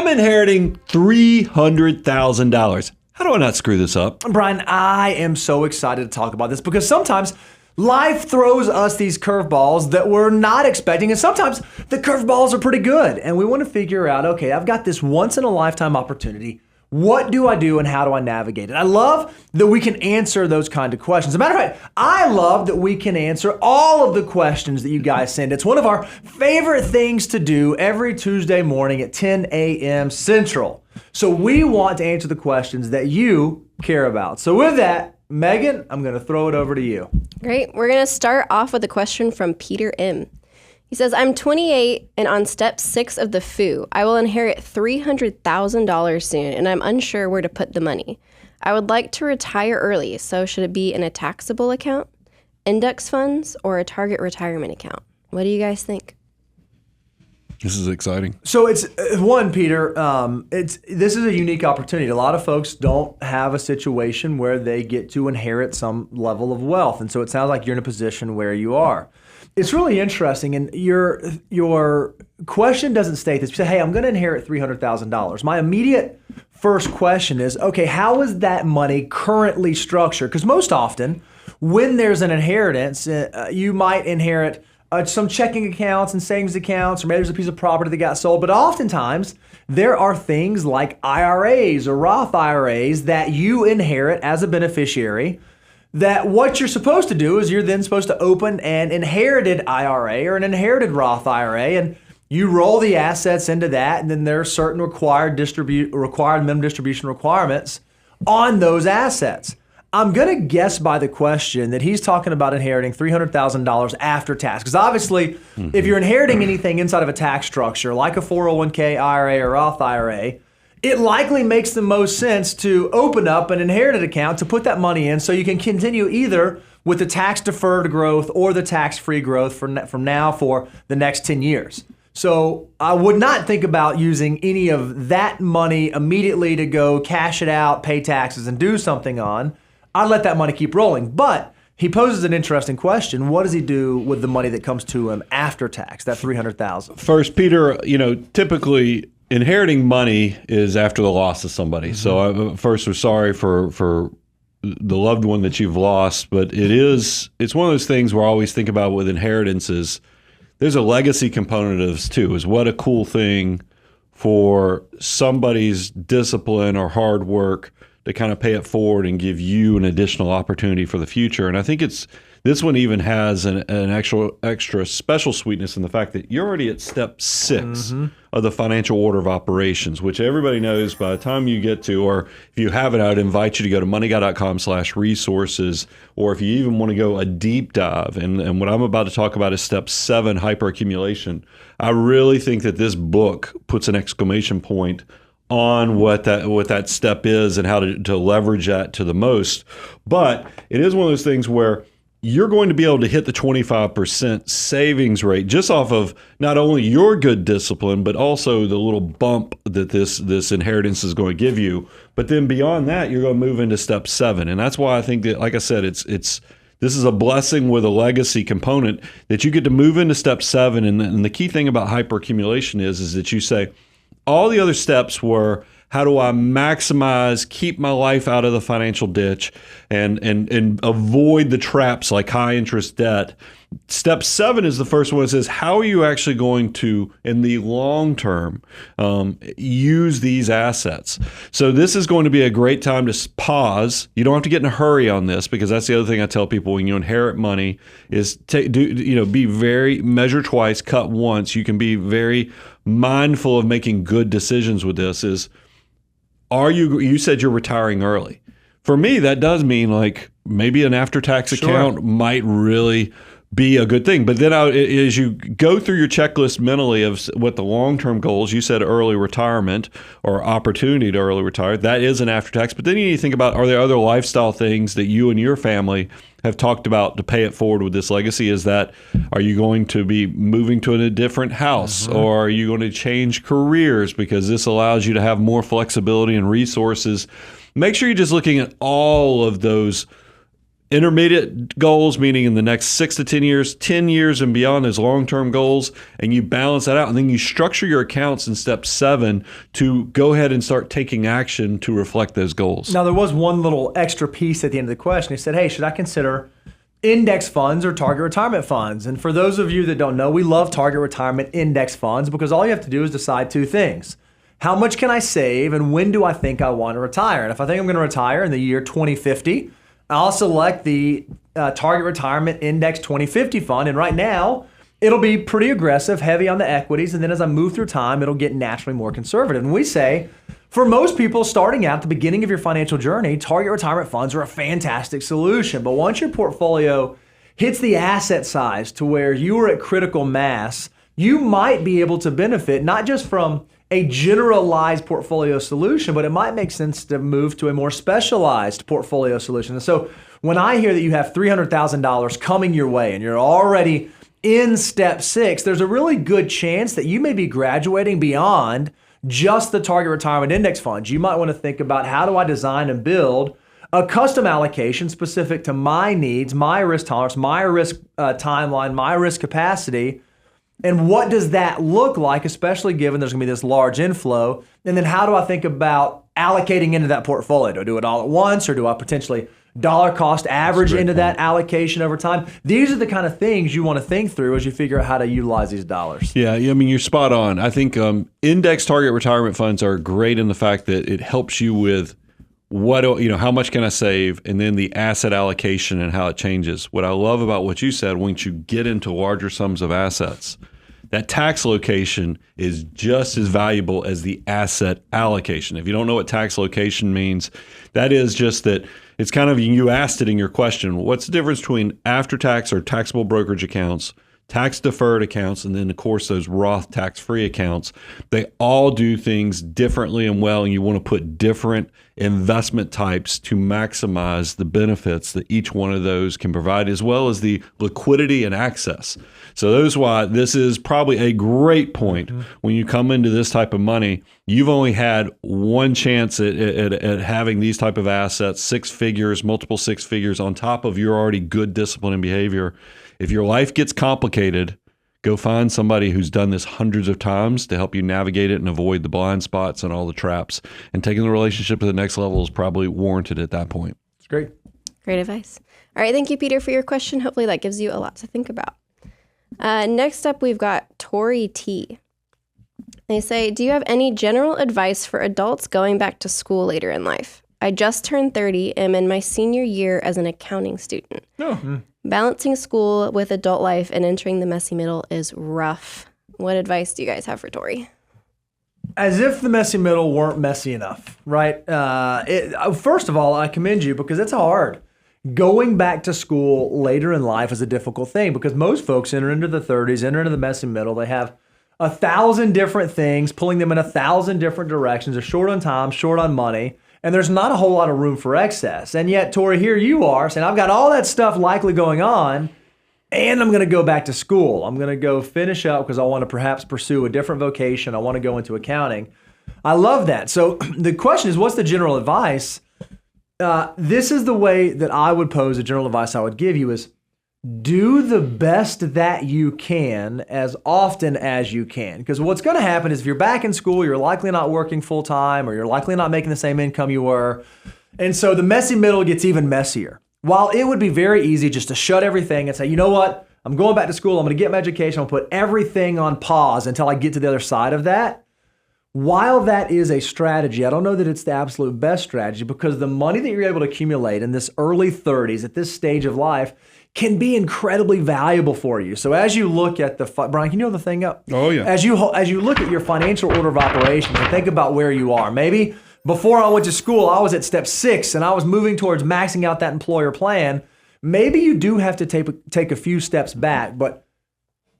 inheriting $300,000. How do I not screw this up? Brian, I am so excited to talk about this because sometimes life throws us these curveballs that we're not expecting, and sometimes the curveballs are pretty good, and we want to figure out, okay, I've got this once-in-a-lifetime opportunity. What do I do and how do I navigate it? I love that we can answer those kind of questions. As a matter of fact, I love that we can answer all of the questions that you guys send. It's one of our favorite things to do every Tuesday morning at 10 a.m. Central. So we want to answer the questions that you care about. So with that, Megan, I'm going to throw it over to you. Great. We're going to start off with a question from Peter M. He says, I'm 28 and on step 6 of the FOO. I will inherit $300,000 soon, and I'm unsure where to put the money. I would like to retire early, so should it be in a taxable account, index funds, or a target retirement account? What do you guys think? This is exciting. So it's one, Peter. This is a unique opportunity. A lot of folks don't have a situation where they get to inherit some level of wealth, and so it sounds like you're in a position where you are. It's really interesting, and your question doesn't state this. You say, "Hey, I'm going to inherit $300,000." My immediate first question is, okay, how is that money currently structured? Because most often, when there's an inheritance, you might inherit some checking accounts and savings accounts, or maybe there's a piece of property that got sold. But oftentimes, there are things like IRAs or Roth IRAs that you inherit as a beneficiary, that what you're supposed to do is you're then supposed to open an inherited IRA or an inherited Roth IRA, and you roll the assets into that, and then there are certain required minimum distribution requirements on those assets. I'm going to guess by the question that he's talking about inheriting $300,000 after tax. Because obviously, if you're inheriting anything inside of a tax structure, like a 401k IRA or Roth IRA, it likely makes the most sense to open up an inherited account to put that money in so you can continue either with the tax-deferred growth or the tax-free growth from now for the next 10 years. So I would not think about using any of that money immediately to go cash it out, pay taxes, and do something on. I'd let that money keep rolling. But he poses an interesting question. What does he do with the money that comes to him after tax, that $300,000? First, Peter, typically inheriting money is after the loss of somebody. So first, we're sorry for the loved one that you've lost, but it's one of those things where I always think about with inheritances. There's a legacy component of this too. Is what a cool thing for somebody's discipline or hard work to kind of pay it forward and give you an additional opportunity for the future. And I think this one even has an actual extra special sweetness in the fact that you're already at step 6 of the financial order of operations, which everybody knows by the time you get to, or if you haven't, I would invite you to go to moneyguy.com/resources, or if you even want to go a deep dive. And what I'm about to talk about is step 7, hyperaccumulation. I really think that this book puts an exclamation point on what that step is and how to leverage that to the most. But it is one of those things where you're going to be able to hit the 25% savings rate just off of not only your good discipline, but also the little bump that this inheritance is going to give you. But then beyond that, you're going to move into step 7. And that's why I think that, like I said, this is a blessing with a legacy component that you get to move into step 7. And the key thing about hyperaccumulation is that you say, all the other steps were, how do I maximize, keep my life out of the financial ditch and avoid the traps like high interest debt? Step 7 is the first one that says, how are you actually going to, in the long term, use these assets? So this is going to be a great time to pause. You don't have to get in a hurry on this, because that's the other thing I tell people when you inherit money is be very measure twice, cut once. You can be very mindful of making good decisions with this. You said you're retiring early. For me, that does mean like maybe an after-tax account might really be a good thing. But then as you go through your checklist mentally of what the long-term goals, you said early retirement or opportunity to early retire, that is an after-tax. But then you need to think about, are there other lifestyle things that you and your family have talked about to pay it forward with this legacy? Are you going to be moving to a different house, or are you going to change careers because this allows you to have more flexibility and resources? Make sure you're just looking at all of those intermediate goals, meaning in the next 6 to 10 years, 10 years and beyond as long-term goals, and you balance that out. And then you structure your accounts in step 7 to go ahead and start taking action to reflect those goals. Now, there was one little extra piece at the end of the question. He said, hey, should I consider index funds or target retirement funds? And for those of you that don't know, we love target retirement index funds because all you have to do is decide 2 things. How much can I save and when do I think I want to retire? And if I think I'm going to retire in the year 2050, I'll select the Target Retirement Index 2050 fund. And right now, it'll be pretty aggressive, heavy on the equities. And then as I move through time, it'll get naturally more conservative. And we say, for most people starting out at the beginning of your financial journey, target retirement funds are a fantastic solution. But once your portfolio hits the asset size to where you are at critical mass, you might be able to benefit not just from a generalized portfolio solution, but it might make sense to move to a more specialized portfolio solution. And so when I hear that you have $300,000 coming your way and you're already in step 6, there's a really good chance that you may be graduating beyond just the target retirement index funds. You might want to think about, how do I design and build a custom allocation specific to my needs, my risk tolerance, my risk timeline, my risk capacity. And what does that look like, especially given there's going to be this large inflow? And then how do I think about allocating into that portfolio? Do I do it all at once, or do I potentially dollar cost average into that allocation over time? These are the kind of things you want to think through as you figure out how to utilize these dollars. Yeah, I mean, you're spot on. I think index target retirement funds are great in the fact that it helps you with how much can I save, and then the asset allocation and how it changes. What I love about what you said, once you get into larger sums of assets, that tax location is just as valuable as the asset allocation. If you don't know what tax location means, that is just that it's kind of, you asked it in your question, what's the difference between after-tax or taxable brokerage accounts, tax-deferred accounts, and then, of course, those Roth tax-free accounts? They all do things differently and well, and you want to put different investment types to maximize the benefits that each one of those can provide, as well as the liquidity and access. So that's why this is probably a great point. When you come into this type of money, you've only had one chance at having these type of assets, 6 figures, multiple 6 figures on top of your already good discipline and behavior. If your life gets complicated, go find somebody who's done this hundreds of times to help you navigate it and avoid the blind spots and all the traps. And taking the relationship to the next level is probably warranted at that point. It's great. Great advice. All right, thank you, Peter, for your question. Hopefully that gives you a lot to think about. Next up, we've got Tori T. They say, do you have any general advice for adults going back to school later in life? I just turned 30, am in my senior year as an accounting student. Balancing school with adult life and entering the messy middle is rough. What advice do you guys have for Tori? As if the messy middle weren't messy enough, right? First of all, I commend you because it's hard. Going back to school later in life is a difficult thing because most folks enter into the 30s, enter into the messy middle. They have 1,000 different things, pulling them in 1,000 different directions. They're short on time, short on money, and there's not a whole lot of room for excess. And yet, Tori, here you are saying, I've got all that stuff likely going on, and I'm going to go back to school. I'm going to go finish up because I want to perhaps pursue a different vocation. I want to go into accounting. I love that. So the question is, what's the general advice? This is the way that I would pose the general advice I would give you is do the best that you can as often as you can. Because what's going to happen is if you're back in school, you're likely not working full time or you're likely not making the same income you were. And so the messy middle gets even messier. While it would be very easy just to shut everything and say, you know what, I'm going back to school, I'm going to get my education, I'm going to put everything on pause until I get to the other side of that. While that is a strategy, I don't know that it's the absolute best strategy because the money that you're able to accumulate in this early 30s at this stage of life can be incredibly valuable for you. So as you look at Brian, can you hold the thing up? Oh, yeah. As you look at your financial order of operations and think about where you are, maybe before I went to school, I was at step 6 and I was moving towards maxing out that employer plan. Maybe you do have to take a few steps back, but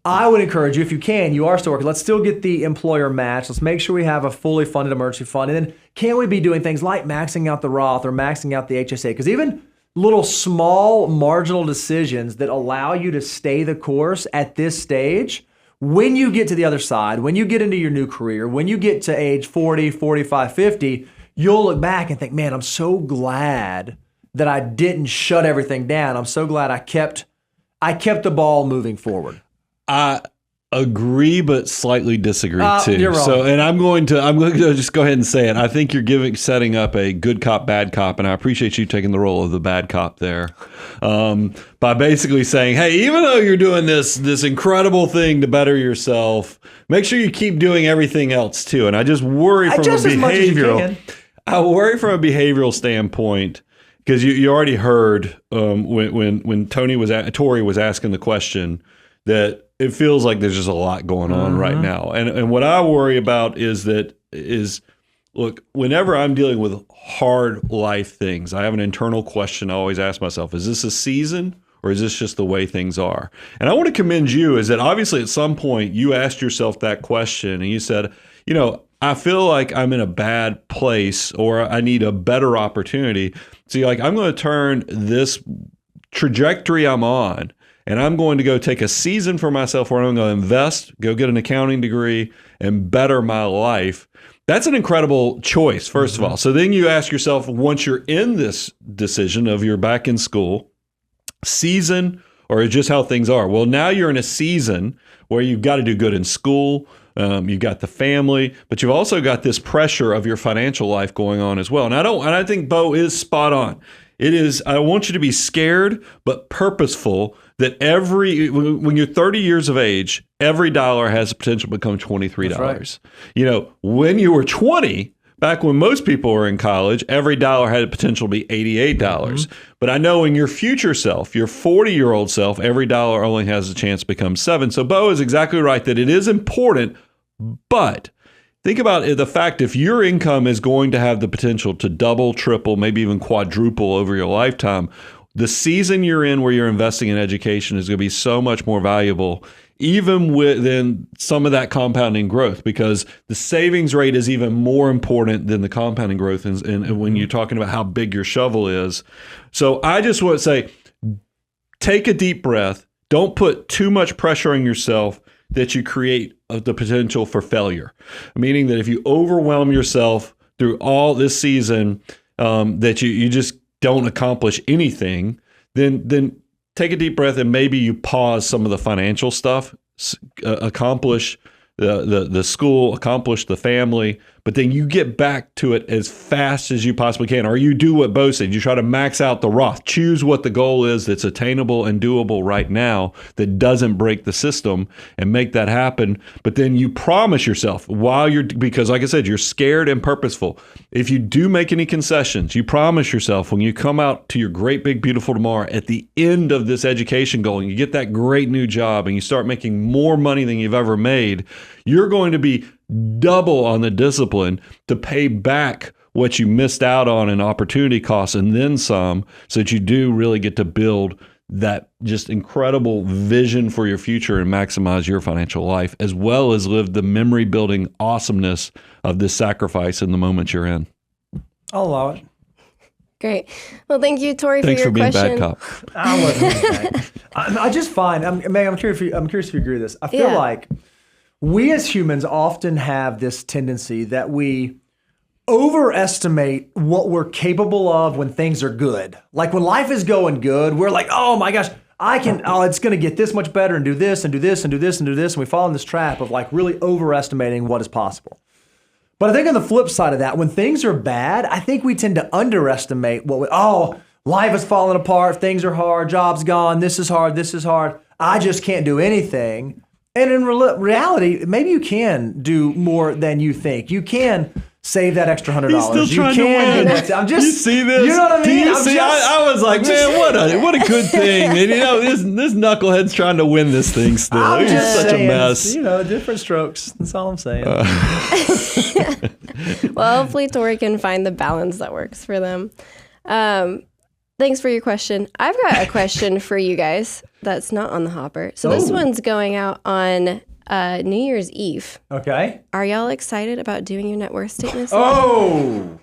I would encourage you, if you can, you are still working, let's still get the employer match. Let's make sure we have a fully funded emergency fund. And then can we be doing things like maxing out the Roth or maxing out the HSA? Because even little small marginal decisions that allow you to stay the course at this stage, when you get to the other side, when you get into your new career, when you get to age 40, 45, 50, you'll look back and think, man, I'm so glad that I didn't shut everything down. I'm so glad I kept the ball moving forward. I agree, but slightly disagree too. You're wrong. So, and I'm going to just go ahead and say it. I think you're setting up a good cop, bad cop, and I appreciate you taking the role of the bad cop there, by basically saying, hey, even though you're doing this incredible thing to better yourself, make sure you keep doing everything else too. And I just worry from just a as much as you behavioral. can. I worry from a behavioral standpoint. Because you already heard when Tori was asking the question that it feels like there's just a lot going on right now, and what I worry about is look, whenever I'm dealing with hard life things, I have an internal question I always ask myself: is this a season or is this just the way things are? And I want to commend you is that obviously at some point you asked yourself that question and you said, I feel like I'm in a bad place or I need a better opportunity. So you're like, I'm going to turn this trajectory I'm on and I'm going to go take a season for myself where I'm going to invest, go get an accounting degree and better my life. That's an incredible choice, first of all. So then you ask yourself, once you're in this decision of you're back in school, season or just how things are. Well, now you're in a season where you've got to do good in school. You've got the family, but you've also got this pressure of your financial life going on as well. And I think Bo is spot on. It is, I want you to be scared, but purposeful that when you're 30 years of age, every dollar has the potential to become $23. That's right. When you were 20, back when most people were in college, every dollar had the potential to be $88. But I know in your future self, your 40-year-old self, every dollar only has a chance to become $7. So Bo is exactly right that it is important, but think about the fact if your income is going to have the potential to double, triple, maybe even quadruple over your lifetime, the season you're in where you're investing in education is going to be so much more valuable, even within some of that compounding growth, because the savings rate is even more important than the compounding growth and when you're talking about how big your shovel is. So I just want to say, take a deep breath. Don't put too much pressure on yourself that you create the potential for failure. Meaning that if you overwhelm yourself through all this season, that you just don't accomplish anything, then take a deep breath and maybe you pause some of the financial stuff, accomplish the school, accomplish the family, but then you get back to it as fast as you possibly can. Or you do what Bo said, you try to max out the Roth. Choose what the goal is that's attainable and doable right now that doesn't break the system and make that happen. But then you promise yourself because like I said, you're scared and purposeful. If you do make any concessions, you promise yourself when you come out to your great, big, beautiful tomorrow at the end of this education goal and you get that great new job and you start making more money than you've ever made, you're going to be double on the discipline to pay back what you missed out on in opportunity costs and then some, so that you do really get to build that just incredible vision for your future and maximize your financial life, as well as live the memory building awesomeness of this sacrifice in the moment you're in. I'll allow it. Great. Well, thank you, Tori, Thanks for for your being question. bad cop. I wasn't bad. I just find, Meg, I'm curious if you agree with this. I feel like we as humans often have this tendency that we overestimate what we're capable of when things are good. Like when life is going good, we're like, oh my gosh, it's going to get this much better and do this and do this and do this and do this. And we fall in this trap of like really overestimating what is possible. But I think on the flip side of that, when things are bad, I think we tend to underestimate life is falling apart, things are hard, job's gone, this is hard, I just can't do anything. And in reality, maybe you can do more than you think. You can save that extra $100. He's still trying to win. You see this? You know what I mean? I was like, man, what a good thing. And this knucklehead's trying to win this thing still. I'm He's just such saying, a mess. Different strokes. That's all I'm saying. Well, hopefully Tori can find the balance that works for them. Thanks for your question. I've got a question for you guys that's not on the hopper. So this one's going out on New Year's Eve. Okay. Are y'all excited about doing your net worth statements? Oh,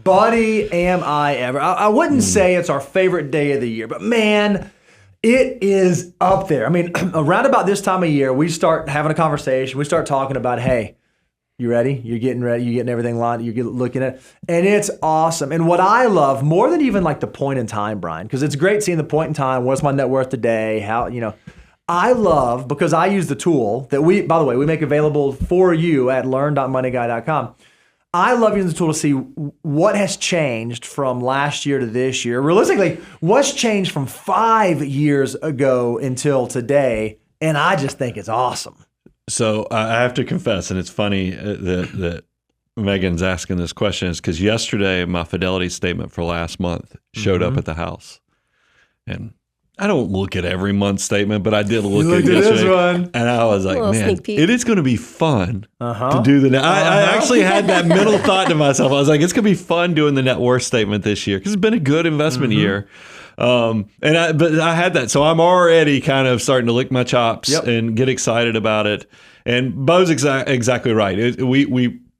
buddy, am I ever. I wouldn't say it's our favorite day of the year, but man, it is up there. I mean, around about this time of year, we start having a conversation. We start talking about, hey, You ready? You're getting ready. You're getting everything lined. You're looking at it. And it's awesome. And what I love more than even like the point in time, Brian, because it's great seeing the point in time. What's my net worth today? How, I love, because I use the tool that by the way, we make available for you at learn.moneyguy.com. I love using the tool to see what has changed from last year to this year. Realistically, what's changed from 5 years ago until today. And I just think it's awesome. So I have to confess, and it's funny that Megan's asking this question, is because yesterday my fidelity statement for last month showed up at the house. And I don't look at every month's statement, but I did look at yesterday. This one. And I was like, man, it is going to be fun to do the net. I actually had that mental thought to myself. I was like, it's going to be fun doing the net worth statement this year because it's been a good investment year. But I had that. So I'm already kind of starting to lick my chops and get excited about it. And Bo's exactly right.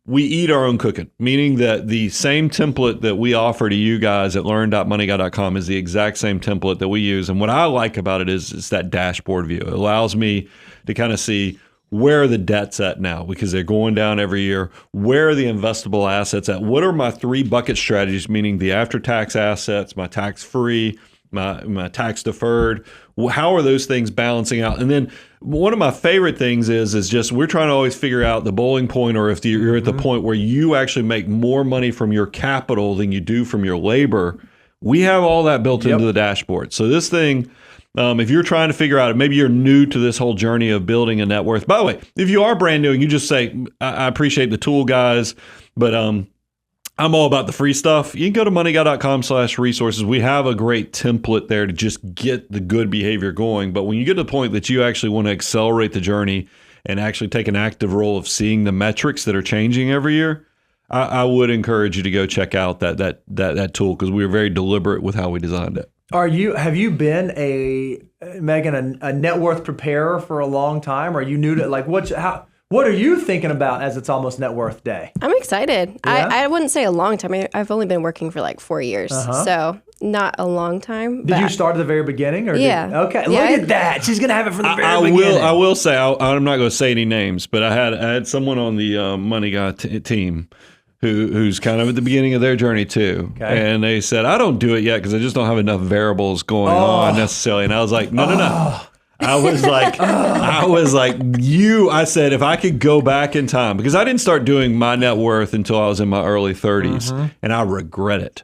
We eat our own cooking, meaning that the same template that we offer to you guys at learn.moneyguy.com is the exact same template that we use. And what I like about it is that dashboard view. It allows me to kind of see where are the debt's at now because they're going down every year. Where are the investable assets at? What are my 3 bucket strategies, meaning the after-tax assets, my tax-free, my tax-deferred? How are those things balancing out? And then one of my favorite things is just we're trying to always figure out the bowling point, or if you're at the point where you actually make more money from your capital than you do from your labor. We have all that built into the dashboard. So this thing, if you're trying to figure out, maybe you're new to this whole journey of building a net worth. By the way, if you are brand new and you just say, I appreciate the tool, guys, but I'm all about the free stuff, you can go to moneyguy.com/resources. We have a great template there to just get the good behavior going. But when you get to the point that you actually want to accelerate the journey and actually take an active role of seeing the metrics that are changing every year, I would encourage you to go check out that tool because we were very deliberate with how we designed it. Have you been Megan, a net worth preparer for a long time? Are you new to what are you thinking about as it's almost net worth day? I'm excited. Yeah? I wouldn't say a long time. I've only been working for like 4 years, so not a long time. Did you start at the very beginning? Or yeah. Okay, look at that. She's going to have it from the very beginning. I will say, I'm not going to say any names, but I had someone on the Money Guy team who's kind of at the beginning of their journey too. Okay. And they said, I don't do it yet because I just don't have enough variables going on necessarily. And I was like, no. I was like, I said, if I could go back in time, because I didn't start doing my net worth until I was in my early 30s, and I regret it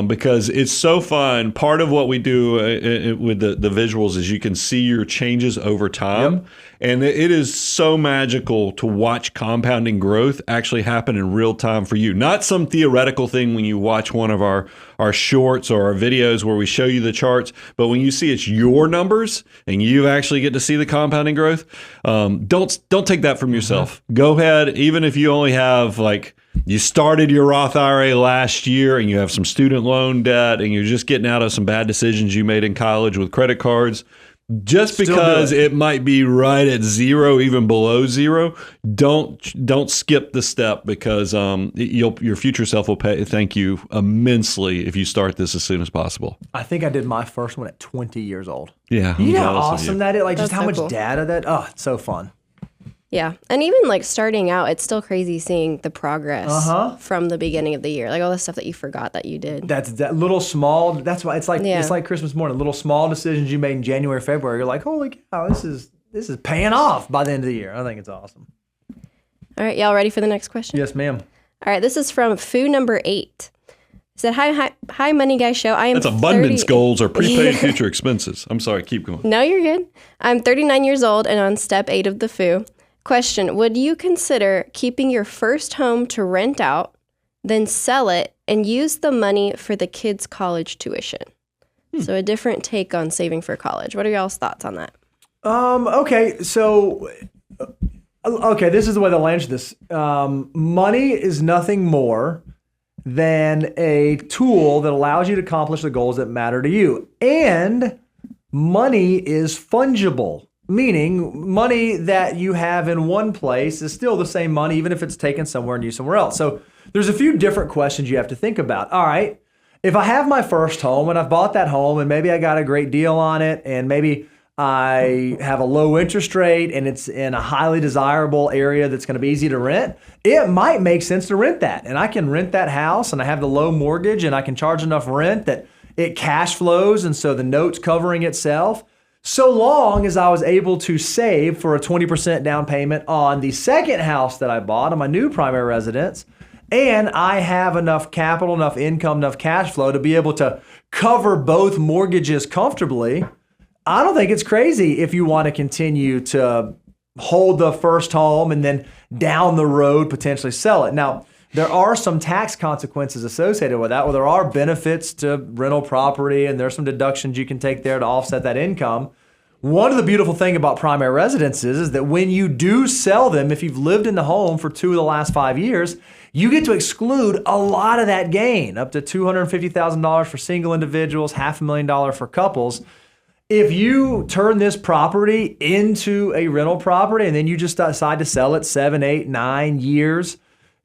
because it's so fun. Part of what we do with the visuals is you can see your changes over time. And it is so magical to watch compounding growth actually happen in real time for you. Not some theoretical thing when you watch one of our shorts or our videos where we show you the charts, but when you see it's your numbers and you actually get to see the compounding growth, don't take that from yourself. Go ahead, even if you only have you started your Roth IRA last year and you have some student loan debt and you're just getting out of some bad decisions you made in college with credit cards. Just because it might be right at zero, even below zero, don't skip the step because your future self will thank you immensely if you start this as soon as possible. I think I did my first one at 20 years old. Yeah, you know how awesome that is. That's just how so much cool. data that. Oh, it's so fun. Yeah. And even starting out, it's still crazy seeing the progress from the beginning of the year. Like all the stuff that you forgot that you did. That's that little small, that's why it's like Christmas morning, little small decisions you made in January, February. You're like, holy cow, this is paying off by the end of the year. I think it's awesome. All right. Y'all ready for the next question? Yes, ma'am. All right. This is from Foo number 8. He said, hi, Money Guy Show. I am That's abundance goals or prepaid future expenses. I'm sorry. Keep going. No, you're good. I'm 39 years old and on step 8 of the Foo. Question, would you consider keeping your first home to rent out, then sell it, and use the money for the kids' college tuition? So a different take on saving for college. What are y'all's thoughts on that? Okay, so, this is the way they'll answer this. Money is nothing more than a tool that allows you to accomplish the goals that matter to you. And money is fungible. Meaning money that you have in one place is still the same money, even if it's taken somewhere and used somewhere else. So there's a few different questions you have to think about. All right, if I have my first home and I've bought that home and maybe I got a great deal on it and maybe I have a low interest rate, and it's in a highly desirable area that's going to be easy to rent, it might make sense to rent that. And I can rent that house, and I have the low mortgage, and I can charge enough rent that it cash flows, and so the note's covering itself. So long as I was able to save for a 20% down payment on the second house that I bought on my new primary residence, and I have enough capital, enough income, enough cash flow to be able to cover both mortgages comfortably, I don't think it's crazy if you want to continue to hold the first home and then down the road potentially sell it. Now, there are some tax consequences associated with that, where there are benefits to rental property and there's some deductions you can take there to offset that income. One of the beautiful things about primary residences is that when you do sell them, if you've lived in the home for 2 of the last 5 years, you get to exclude a lot of that gain, up to $250,000 for single individuals, $500,000 for couples. If you turn this property into a rental property and then you just decide to sell it 7, 8, 9 years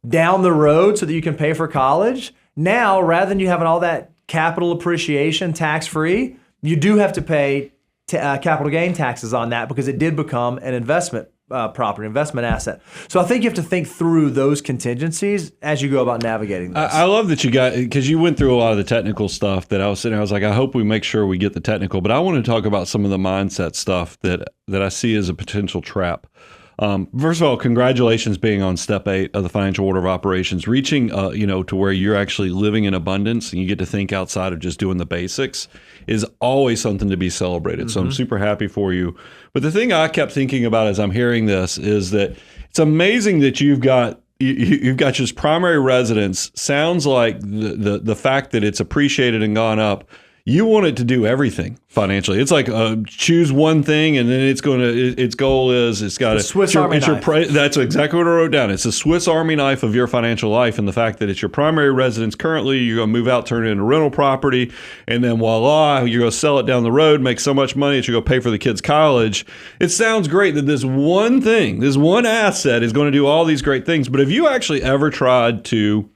down the road so that you can pay for college, now rather than you having all that capital appreciation tax-free, you do have to pay capital gain taxes on that because it did become an investment property, investment asset. So I think you have to think through those contingencies as you go about navigating this. I love that you got, because you went through a lot of the technical stuff that I was sitting there, I was like, I hope we make sure we get the technical, but I want to talk about some of the mindset stuff that I see as a potential trap. First of all, congratulations being on step 8 of the financial order of operations, reaching, to where you're actually living in abundance and you get to think outside of just doing the basics is always something to be celebrated. Mm-hmm. So I'm super happy for you. But the thing I kept thinking about as I'm hearing this is that it's amazing that you've got just primary residence. Sounds like the fact that it's appreciated and gone up. You want it to do everything financially. It's like choose one thing, and then its goal is it's got a Swiss Army knife. That's exactly what I wrote down. It's a Swiss Army knife of your financial life, and the fact that it's your primary residence currently. You're going to move out, turn it into rental property, and then voila, you're going to sell it down the road, make so much money that you're going to pay for the kids' college. It sounds great that this one thing, this one asset, is going to do all these great things. But have you actually ever tried to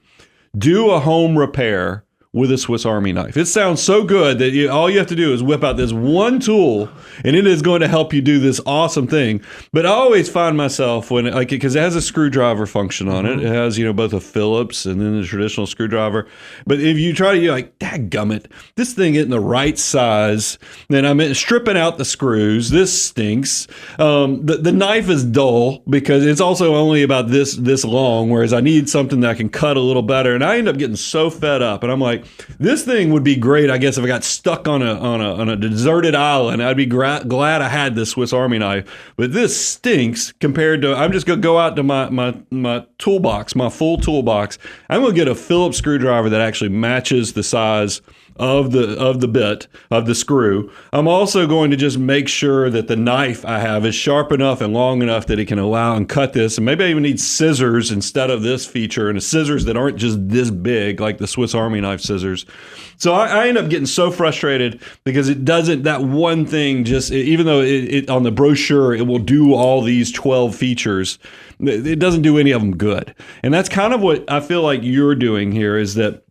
do a home repair with a Swiss Army knife? It sounds so good that all you have to do is whip out this one tool and it is going to help you do this awesome thing. But I always find myself because it has a screwdriver function on it. It has, both a Phillips and then the traditional screwdriver. But if you try to, you're like, dadgummit, this thing isn't the right size. Then I'm stripping out the screws. This stinks. The knife is dull because it's also only about this long, whereas I need something that I can cut a little better. And I end up getting so fed up. And I'm like, this thing would be great, I guess, if I got stuck on a deserted island. I'd be glad I had this Swiss Army knife. But this stinks compared to, I'm just going to go out to my toolbox, my full toolbox. I'm going to get a Phillips screwdriver that actually matches the size of the bit of the screw. I'm also going to just make sure that the knife I have is sharp enough and long enough that it can allow and cut this. And maybe I even need scissors instead of this feature, and scissors that aren't just this big like the Swiss Army knife scissors. So I end up getting so frustrated because it doesn't, that one thing, just even though it on the brochure it will do all these 12 features, it doesn't do any of them good. And that's kind of what I feel like you're doing here, is that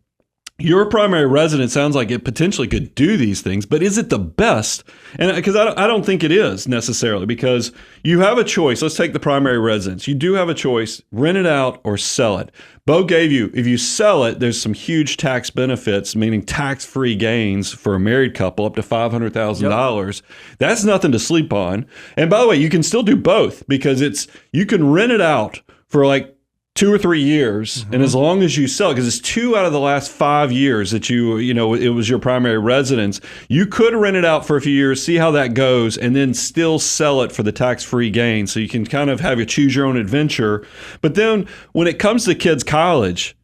your primary residence sounds like it potentially could do these things, but is it the best? And because I don't think it is necessarily, because you have a choice. Let's take the primary residence. You do have a choice: rent it out or sell it. Bo gave you, if you sell it, there's some huge tax benefits, meaning tax-free gains for a married couple up to $500,000. Yep. That's nothing to sleep on. And by the way, you can still do both, because you can rent it out for like 2 or 3 years, and as long as you sell it, because it's 2 out of the last 5 years that it was your primary residence, you could rent it out for a few years, see how that goes, and then still sell it for the tax-free gain. So you can kind of have choose your own adventure. But then when it comes to kids' college,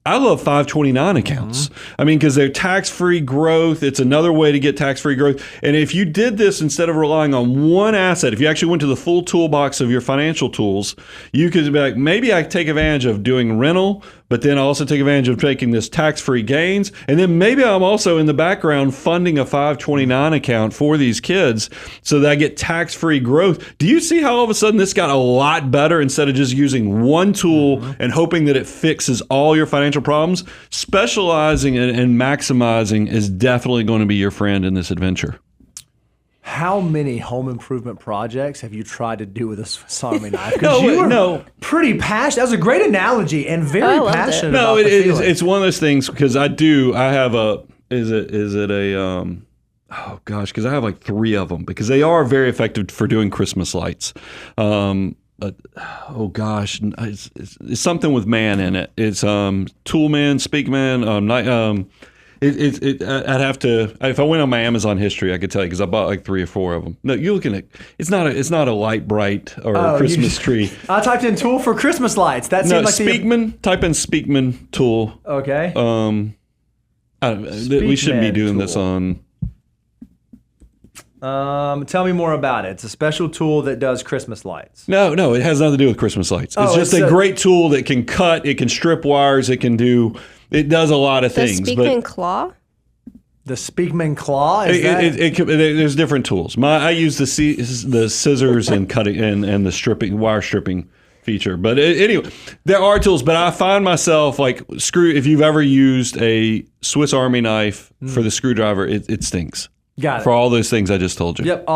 I love 529 accounts. I mean, because they're tax-free growth. It's another way to get tax-free growth. And if you did this instead of relying on one asset, if you actually went to the full toolbox of your financial tools, you could be like, maybe I take advantage of doing rental, but then I also take advantage of taking this tax-free gains. And then maybe I'm also in the background funding a 529 account for these kids so that I get tax-free growth. Do you see how all of a sudden this got a lot better instead of just using one tool and hoping that it fixes all your financial problems? Specializing and maximizing is definitely going to be your friend in this adventure. How many home improvement projects have you tried to do with a Swiss Army knife? No. Pretty passionate. That was a great analogy and very loved it. passionate. No, about the feeling. it's one of those things because I have a, is it a, oh gosh, because I have like 3 of them because they are very effective for doing Christmas lights. Oh gosh, it's something with man in it. It's Toolman, Speakman, I'd have to, if I went on my Amazon history, I could tell you because I bought like 3 or 4 of them. No, you're looking at, it's not a light bright or a Christmas tree. I typed in tool for Christmas lights. That seemed like Speakman. Type in Speakman tool. Okay. We shouldn't be doing this on. Tell me more about it. It's a special tool that does Christmas lights. No, it has nothing to do with Christmas lights. It's just a great tool that can cut, it can strip wires, it does a lot of things. The Speakman claw? The Speakman claw? There's different tools. I use the scissors and cutting and the wire stripping feature. But anyway, there are tools, but I find myself like if you've ever used a Swiss Army knife for the screwdriver, it stinks. Got it. For all those things I just told you. Yep,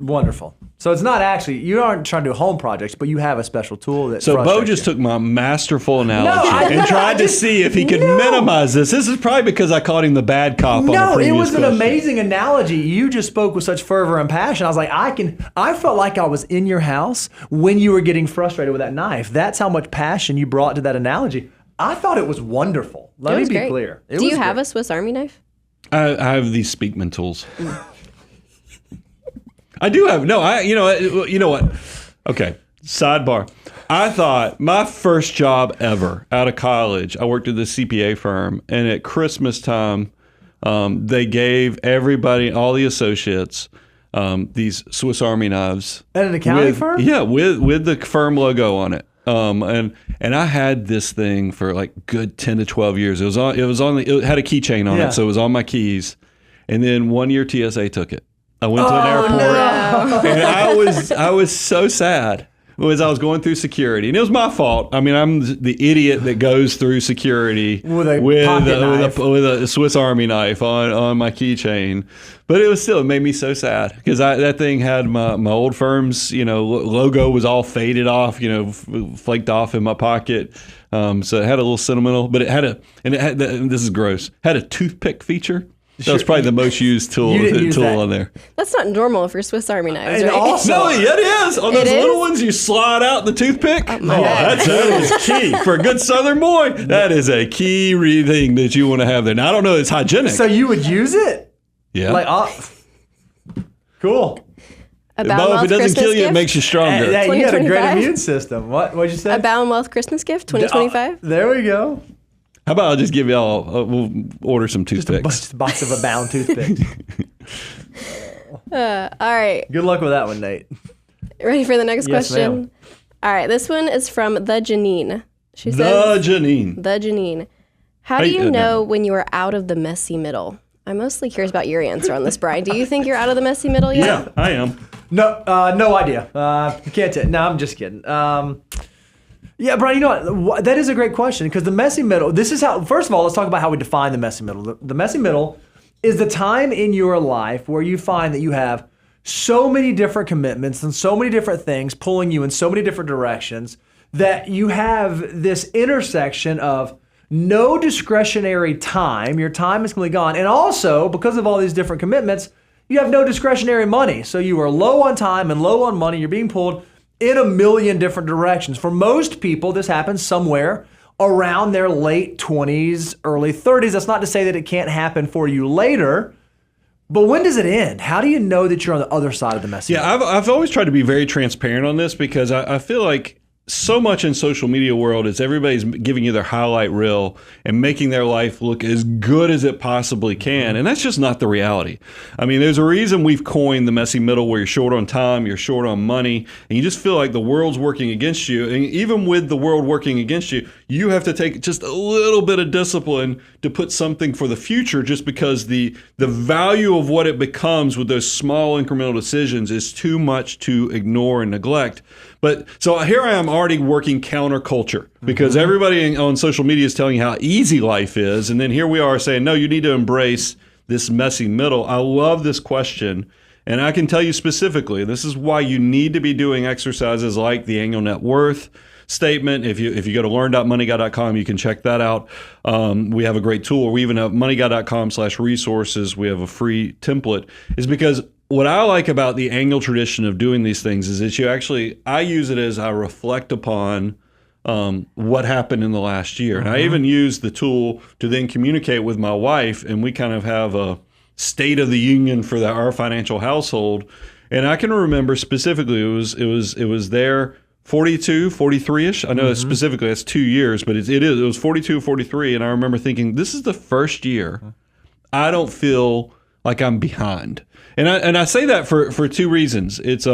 wonderful. So it's not actually, you aren't trying to do home projects, but you have a special tool that So Bo just took my masterful analogy and tried to see if he could minimize this. This is probably because I called him the bad cop on the previous it was an question. amazing analogy. You just spoke with such fervor and passion. I was like, I felt like I was in your house when you were getting frustrated with that knife. That's how much passion you brought to that analogy. I thought it was wonderful. Let me be clear. Do you have a Swiss Army knife? I have these Speakman tools. I do have you know what? Okay, sidebar. I thought my first job ever out of college, I worked at the CPA firm, and at Christmas time, they gave everybody, all the associates, these Swiss Army knives. At an accounting firm? Yeah, with the firm logo on it. And I had this thing for like good 10 to 12 years. It had a keychain on it, so it was on my keys. And then one year TSA took it. I went to an airport, and I was so sad as I was going through security, and it was my fault. I mean, I'm the idiot that goes through security with a Swiss Army knife on my keychain. But it made me so sad because that thing had my old firm's logo was all faded off, flaked off in my pocket. So it had a little sentimental, but this is gross. Had a toothpick feature. That was probably the most used tool on there. That's not normal for Swiss Army knives, right? No, it is. On those little ones, you slide out the toothpick. That is key. For a good Southern boy, that is a key thing that you want to have there. Now, I don't know it's hygienic. So you would use it? Yeah. Cool. If it doesn't kill you, it makes you stronger. You got a great immune system. What'd you say? A Bow and Wealth Christmas gift, 2025. There we go. How about I'll just give y'all, we'll order some toothpicks. Just a box of Abound toothpicks. All right. Good luck with that one, Nate. Ready for the next question? Ma'am. All right. This one is from the Janine. She says, Janine. The Janine. How do you know when you are out of the messy middle? I'm mostly curious about your answer on this, Brian. Do you think you're out of the messy middle yet? Yeah, I am. No idea. You can't. No, I'm just kidding. Yeah, Brian, you know what? That is a great question because the messy middle, this is how, first of all, let's talk about how we define the messy middle. The messy middle is the time in your life where you find that you have so many different commitments and so many different things pulling you in so many different directions that you have this intersection of no discretionary time. Your time is completely gone. And also, because of all these different commitments, you have no discretionary money. So you are low on time and low on money. You're being pulled in a million different directions. For most people, this happens somewhere around their late 20s, early 30s. That's not to say that it can't happen for you later, but when does it end? How do you know that you're on the other side of the message? Yeah, I've always tried to be very transparent on this because I feel like so much in social media world is everybody's giving you their highlight reel and making their life look as good as it possibly can. And that's just not the reality. I mean, there's a reason we've coined the messy middle where you're short on time, you're short on money, and you just feel like the world's working against you. And even with the world working against you, you have to take just a little bit of discipline to put something for the future just because the value of what it becomes with those small incremental decisions is too much to ignore and neglect. But so here I am already working counterculture because everybody on social media is telling you how easy life is. And then here we are saying, no, you need to embrace this messy middle. I love this question. And I can tell you specifically, this is why you need to be doing exercises like the annual net worth statement. If you go to learn.moneyguy.com, you can check that out. We have a great tool. We even have moneyguy.com/resources. We have a free template. Is because what I like about the annual tradition of doing these things is that I use it as I reflect upon what happened in the last year. And I even use the tool to then communicate with my wife, and we kind of have a state of the union for our financial household. And I can remember specifically, it was there 42, 43-ish. I know specifically that's 2 years, but it was 42, 43. And I remember thinking, this is the first year I don't feel like I'm behind. And I say that for two reasons. It's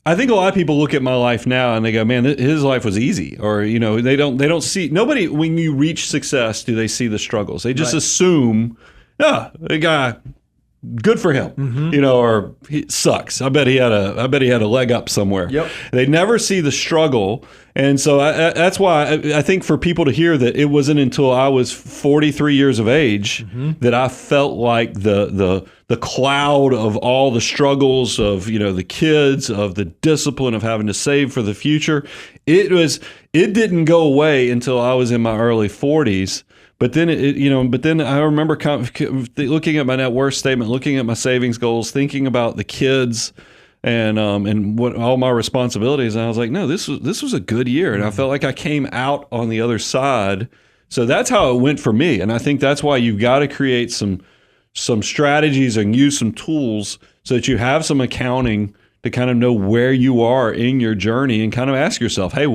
I think a lot of people look at my life now and they go, man, his life was easy. Or, they don't see, nobody, when you reach success, do they see the struggles? They just assume, the guy, good for him, or he sucks. I bet he had a leg up somewhere. Yep. They never see the struggle. And so that's why I think for people to hear that it wasn't until I was 43 years of age that I felt like the cloud of all the struggles of, the kids, of the discipline of having to save for the future. It didn't go away until I was in my early 40s. But then I remember looking at my net worth statement, looking at my savings goals, thinking about the kids and what all my responsibilities. And I was like, no, this was a good year. And I felt like I came out on the other side. So that's how it went for me. And I think that's why you've got to create some strategies and use some tools so that you have some accounting to kind of know where you are in your journey and kind of ask yourself, hey,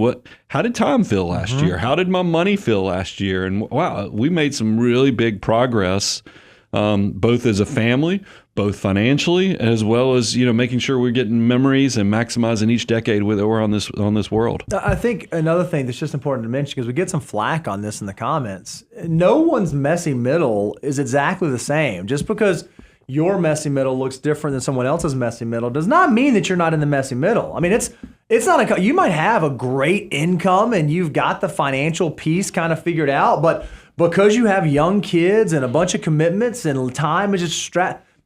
how did time feel last year? How did my money feel last year? And wow, we made some really big progress, both as a family, both financially, as well as, making sure we're getting memories and maximizing each decade that we're on this world. I think another thing that's just important to mention, because we get some flack on this in the comments, no one's messy middle is exactly the same. Just because your messy middle looks different than someone else's messy middle does not mean that you're not in the messy middle. I mean, it's not you might have a great income and you've got the financial piece kind of figured out, but because you have young kids and a bunch of commitments and time is just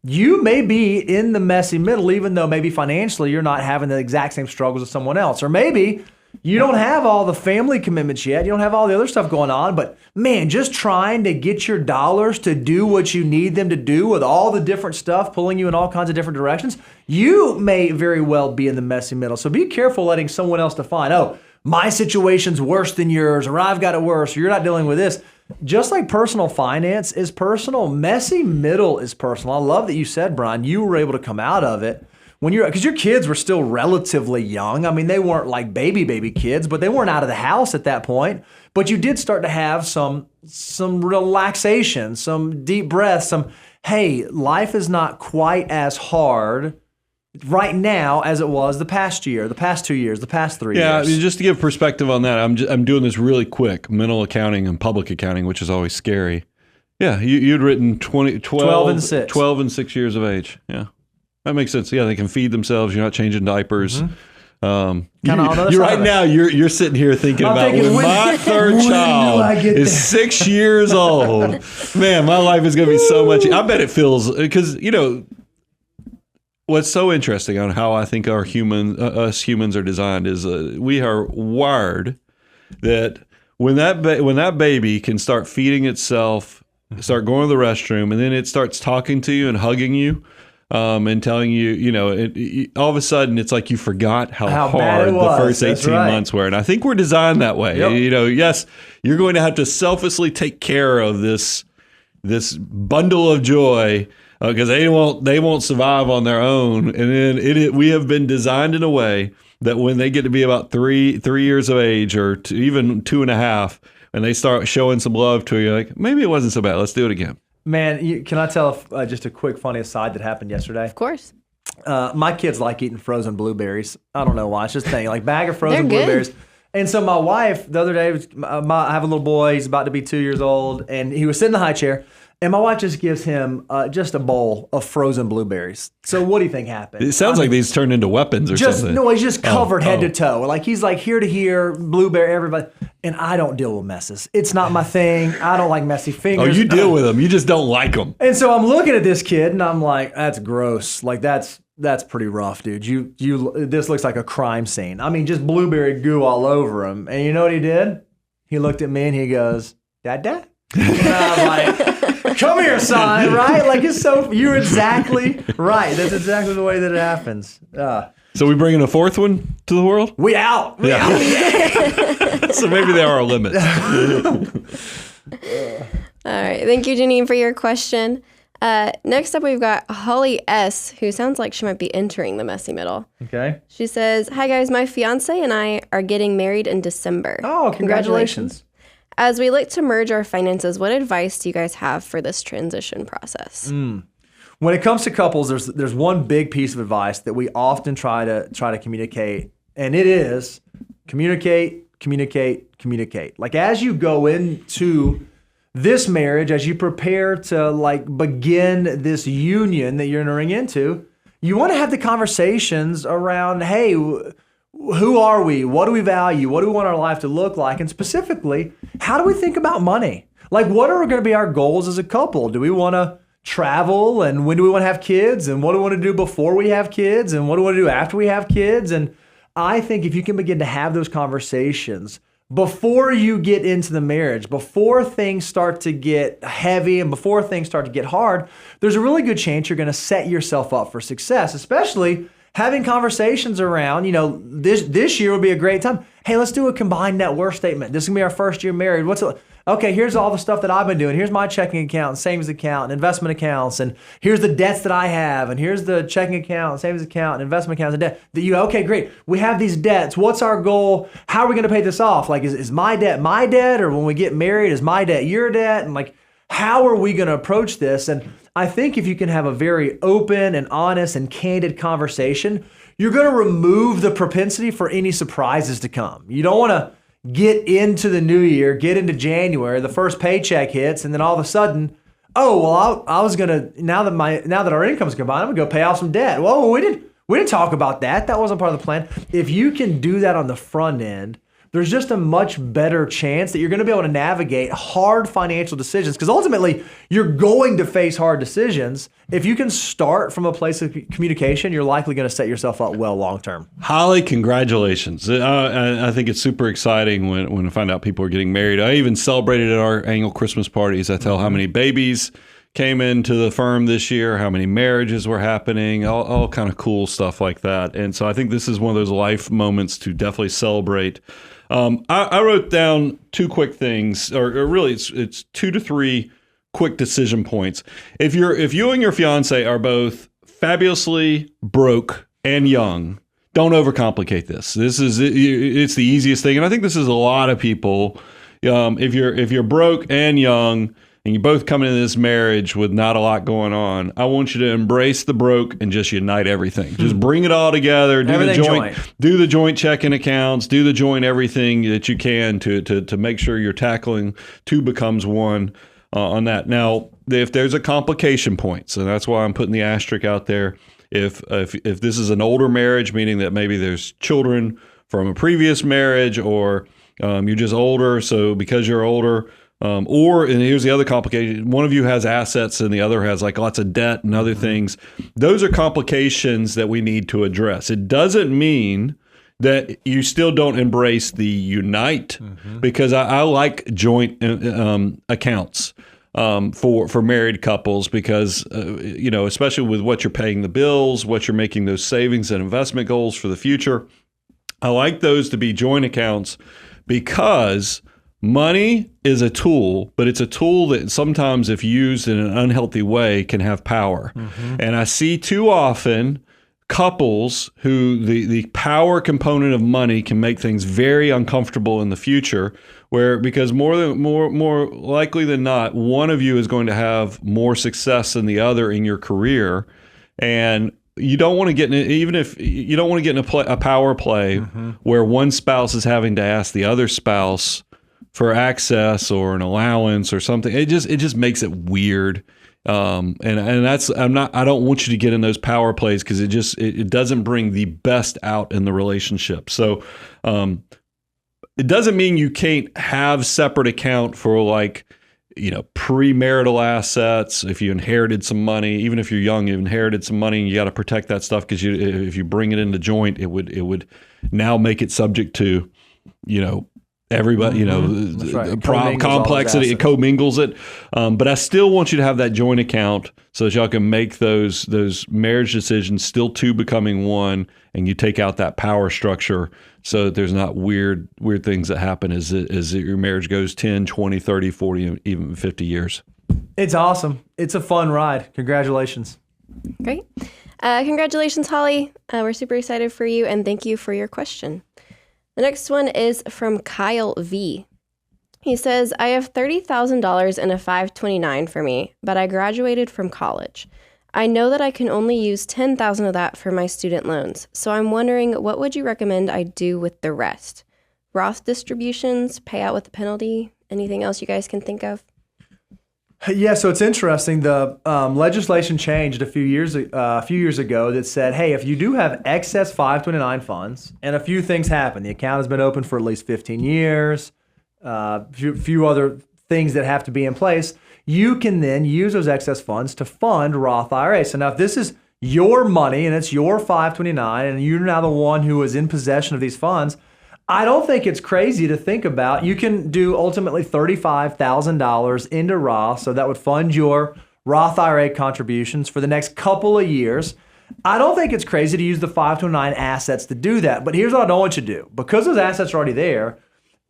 you may be in the messy middle, even though maybe financially you're not having the exact same struggles as someone else. Or maybe you don't have all the family commitments yet. You don't have all the other stuff going on. But man, just trying to get your dollars to do what you need them to do with all the different stuff pulling you in all kinds of different directions, you may very well be in the messy middle. So be careful letting someone else define, oh, my situation's worse than yours, or I've got it worse, or you're not dealing with this. Just like personal finance is personal, messy middle is personal. I love that you said, Brian, you were able to come out of it because your kids were still relatively young. I mean, they weren't like baby kids, but they weren't out of the house at that point. But you did start to have some relaxation, some deep breaths, hey, life is not quite as hard right now as it was the past year, the past 2 years, the past 3 years. Yeah, just to give perspective on that, I'm doing this really quick, mental accounting and public accounting, which is always scary. Yeah, you'd written 12 and 6 years of age. Yeah, that makes sense. Yeah, they can feed themselves. You're not changing diapers. You're sitting here thinking when my third child is 6 years old. Man, my life is going to be so much. I bet it feels, because, what's so interesting on how I think us humans are designed is we are wired that when that baby can start feeding itself, start going to the restroom, and then it starts talking to you and hugging you, and telling you, all of a sudden it's like you forgot how hard the first 18 months were. And I think we're designed that way. Yep. Yes, you're going to have to selflessly take care of this bundle of joy, because they won't survive on their own. And then we have been designed in a way that when they get to be about 3 years of age, or even 2.5, and they start showing some love to you, like, maybe it wasn't so bad. Let's do it again. Man, can I tell just a quick funny aside that happened yesterday? Of course. My kids like eating frozen blueberries. I don't know why. It's just a thing. Like bag of frozen blueberries. And so my wife, the other day, I have a little boy. He's about to be 2 years old. And he was sitting in the high chair. And my wife just gives him just a bowl of frozen blueberries. So what do you think happened? It sounds like these turned into weapons or something. No, he's just covered head to toe. Like he's like here to here, blueberry, everybody. And I don't deal with messes. It's not my thing. I don't like messy fingers. Oh, you deal with them. You just don't like them. And so I'm looking at this kid and I'm like, that's gross. Like that's pretty rough, dude. This looks like a crime scene. I mean, just blueberry goo all over him. And you know what he did? He looked at me and he goes, Dad. And I'm like, come here, son, right? Like you're exactly right. That's exactly the way that it happens. So we bringing a fourth one to the world? We out. We out. So maybe there are limits. All right. Thank you, Janine, for your question. Next up, we've got Holly S., who sounds like she might be entering the messy middle. Okay. She says, hi, guys. My fiance and I are getting married in December. Oh, congratulations. As we look to merge our finances, what advice do you guys have for this transition process? When it comes to couples, there's one big piece of advice that we often try to communicate, and it is communicate. Like as you go into this marriage, as you prepare to like begin this union that you're entering into, you want to have the conversations around, hey, who are we? What do we value? What do we want our life to look like? And specifically, how do we think about money? Like, what are going to be our goals as a couple? Do we want to travel? And when do we want to have kids? And what do we want to do before we have kids? And what do we want to do after we have kids? And I think if you can begin to have those conversations before you get into the marriage, before things start to get heavy and before things start to get hard, there's a really good chance you're going to set yourself up for success, especially having conversations around, this year would be a great time. Hey, let's do a combined net worth statement. This is going to be our first year married. Okay, here's all the stuff that I've been doing. Here's my checking account, savings account, and investment accounts. And here's the debts that I have. And here's the checking account, savings account, and investment accounts, and debt. Okay, great. We have these debts. What's our goal? How are we going to pay this off? Like, is my debt? Or when we get married, is my debt your debt? And like, how are we going to approach this? And I think if you can have a very open and honest and candid conversation, you're going to remove the propensity for any surprises to come. You don't want to get into the new year, get into January, the first paycheck hits, and then all of a sudden, I was gonna now that our income's combined, I'm gonna go pay off some debt. Whoa, we didn't talk about that. That wasn't part of the plan. If you can do that on the front end, there's just a much better chance that you're going to be able to navigate hard financial decisions, because ultimately you're going to face hard decisions. If you can start from a place of communication, you're likely going to set yourself up well long term. Holly, congratulations. I think it's super exciting when I find out people are getting married. I even celebrated at our annual Christmas parties. I tell how many babies came into the firm this year, how many marriages were happening, all kind of cool stuff like that. And so I think this is one of those life moments to definitely celebrate. I wrote down two quick things, or really it's 2 to 3 quick decision points. If you and your fiance are both fabulously broke and young, don't overcomplicate this. It's the easiest thing, and I think this is a lot of people. If you're broke and young, and you both come into this marriage with not a lot going on, I want you to embrace the broke and just unite everything. Just bring it all together. Do the joint checking accounts. Do the joint everything that you can to make sure you're tackling two becomes one on that. Now, if there's a complication point, so that's why I'm putting the asterisk out there. If this is an older marriage, meaning that maybe there's children from a previous marriage, or you're just older, so because you're older. And here's the other complication. One of you has assets and the other has like lots of debt and other things. Those are complications that we need to address. It doesn't mean that you still don't embrace the unite, because I like joint accounts for married couples, because, especially with what you're paying the bills, what you're making those savings and investment goals for the future. I like those to be joint accounts, because money is a tool, but it's a tool that sometimes, if used in an unhealthy way, can have power. And I see too often couples who the power component of money can make things very uncomfortable in the future, because more likely than not, one of you is going to have more success than the other in your career, and you don't want to get in a power play where one spouse is having to ask the other spouse for access or an allowance or something. It just makes it weird. And that's, I don't want you to get in those power plays because it doesn't bring the best out in the relationship. So, it doesn't mean you can't have separate account for like, premarital assets. If you inherited some money, even if you're young, you inherited some money, and you got to protect that stuff because if you bring it into joint, it would now make it subject to, everybody, right. complexity, it commingles it. But I still want you to have that joint account so that y'all can make those marriage decisions, still two becoming one, and you take out that power structure so that there's not weird things that happen as your marriage goes 10, 20, 30, 40, even 50 years. It's awesome. It's a fun ride. Congratulations. Great. Congratulations, Holly. We're super excited for you, and thank you for your question. The next one is from Kyle V. He says, I have $30,000 in a 529 for me, but I graduated from college. I know that I can only use $10,000 of that for my student loans. So I'm wondering, what would you recommend I do with the rest? Roth distributions, pay out with a penalty, anything else you guys can think of? Yeah, so it's interesting. The legislation changed a few years ago that said, hey, if you do have excess 529 funds, and a few things happen, the account has been open for at least 15 years, few other things that have to be in place, you can then use those excess funds to fund Roth IRA. So now if this is your money and it's your 529 and you're now the one who is in possession of these funds, I don't think it's crazy to think about. You can do ultimately $35,000 into Roth, so that would fund your Roth IRA contributions for the next couple of years. I don't think it's crazy to use the 529 assets to do that, but here's what I don't want you to do. Because those assets are already there,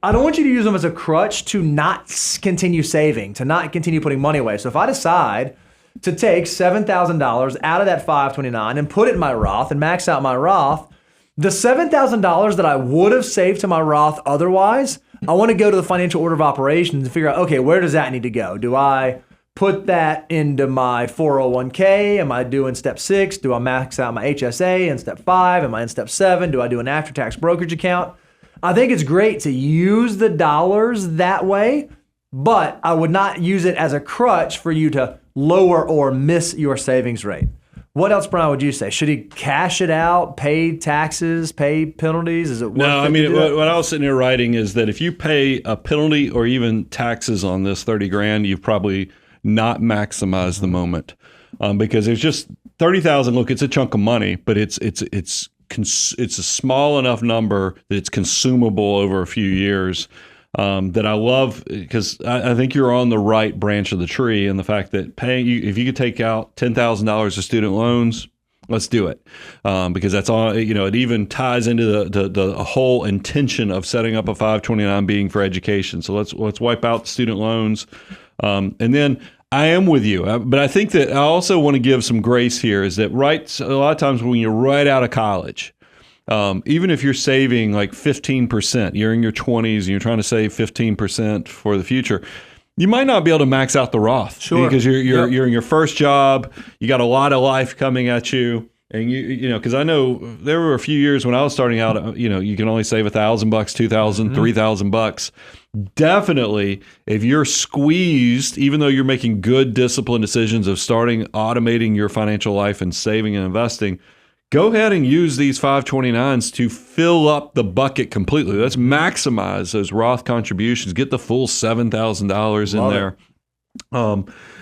I don't want you to use them as a crutch to not continue saving, to not continue putting money away. So if I decide to take $7,000 out of that 529 and put it in my Roth and max out my Roth, the $7,000 that I would have saved to my Roth otherwise, I want to go to the financial order of operations and figure out, okay, where does that need to go? Do I put that into my 401k? Am I doing step 6? Do I max out my HSA in step 5? Am I in step 7? Do I do an after-tax brokerage account? I think it's great to use the dollars that way, but I would not use it as a crutch for you to lower or miss your savings rate. What else, Brian, would you say? Should he cash it out, pay taxes, pay penalties? Is it worth No, it I mean, to do that? what I was sitting here writing is that if you pay a penalty or even taxes on this 30 grand, you've probably not maximized the moment because there's just 30,000. Look, it's a chunk of money, but it's a small enough number that it's consumable over a few years. That I love because I think you're on the right branch of the tree, and the fact that if you could take out $10,000 of student loans, let's do it because that's all. It even ties into the whole intention of setting up a 529 being for education. So let's wipe out the student loans, and then I am with you, but I think that I also want to give some grace here. Is that a lot of times when you're right out of college. Even if you're saving like 15%, you're in your 20s and you're trying to save 15% for the future, you might not be able to max out the Roth. Sure. Because you're in your first job, you got a lot of life coming at you. And because I know there were a few years when I was starting out, you can only save $1,000, $2,000, $3,000. Definitely, if you're squeezed, even though you're making good disciplined decisions of starting automating your financial life and saving and investing, go ahead and use these 529s to fill up the bucket completely. Let's maximize those Roth contributions. Get the full $7,000 in there.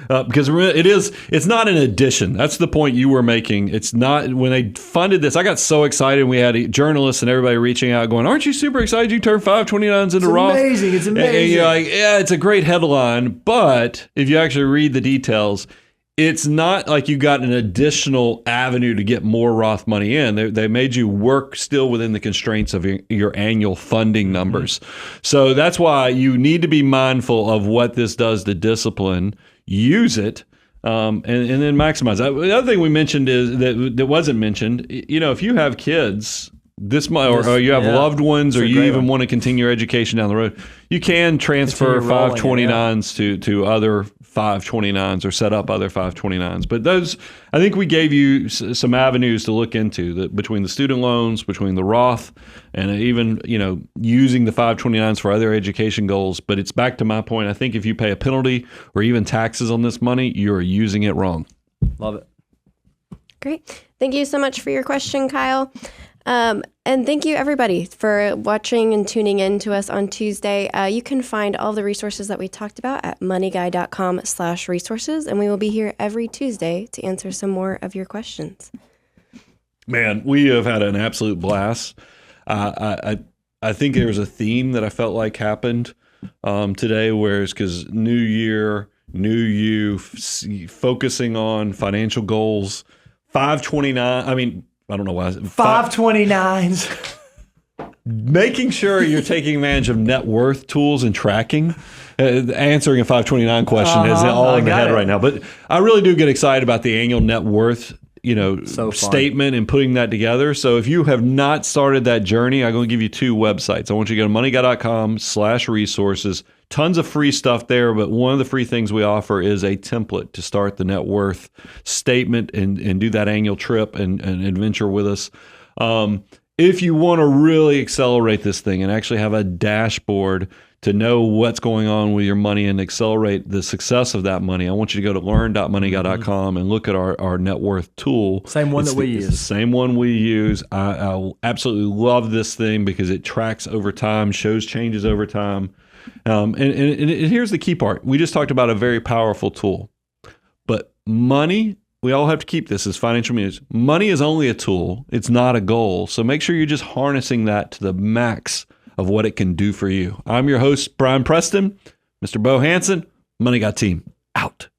Because it's not an addition. That's the point you were making. It's not, when they funded this, I got so excited. We had journalists and everybody reaching out going, aren't you super excited you turned 529s into Roth? It's amazing. And you're like, yeah, it's a great headline. But if you actually read the details, it's not like you got an additional avenue to get more Roth money in. They made you work still within the constraints of your annual funding numbers. So that's why you need to be mindful of what this does to discipline. Use it, and then maximize. The other thing we mentioned is that wasn't mentioned. If you have kids, this month, or you have loved ones, or a you great even one. want to continue your education down the road, you can transfer Continue rolling it, 529s to other 529s or set up other 529s. But those, I think we gave you some avenues to look into, between the student loans, between the Roth, and even, using the 529s for other education goals. But it's back to my point. I think if you pay a penalty or even taxes on this money, you're using it wrong. Love it. Great. Thank you so much for your question, Kyle. And thank you, everybody, for watching and tuning in to us on Tuesday. You can find all the resources that we talked about at moneyguy.com/resources, and we will be here every Tuesday to answer some more of your questions. Man, we have had an absolute blast. I think there was a theme that I felt like happened today, whereas because new year, new you, focusing on financial goals, 529. I mean, I don't know why. 529s. Making sure you're taking advantage of net worth tools and tracking. Answering a 529 question is all in the head right now. But I really do get excited about the annual net worth, statement and putting that together. So if you have not started that journey, I'm going to give you 2 websites. I want you to go to moneyguy.com/resources. Tons of free stuff there, but one of the free things we offer is a template to start the net worth statement and do that annual trip and adventure with us. If you want to really accelerate this thing and actually have a dashboard to know what's going on with your money and accelerate the success of that money, I want you to go to learn.moneyguy.com and look at our net worth tool. Same one that we use. use. The same one we use. I absolutely love this thing because it tracks over time, shows changes over time. And here's the key part. We just talked about a very powerful tool. But money, we all have to keep this as financial means. Money is only a tool. It's not a goal. So make sure you're just harnessing that to the max of what it can do for you. I'm your host, Brian Preston. Mr. Bo Hansen, Money Guy team, out.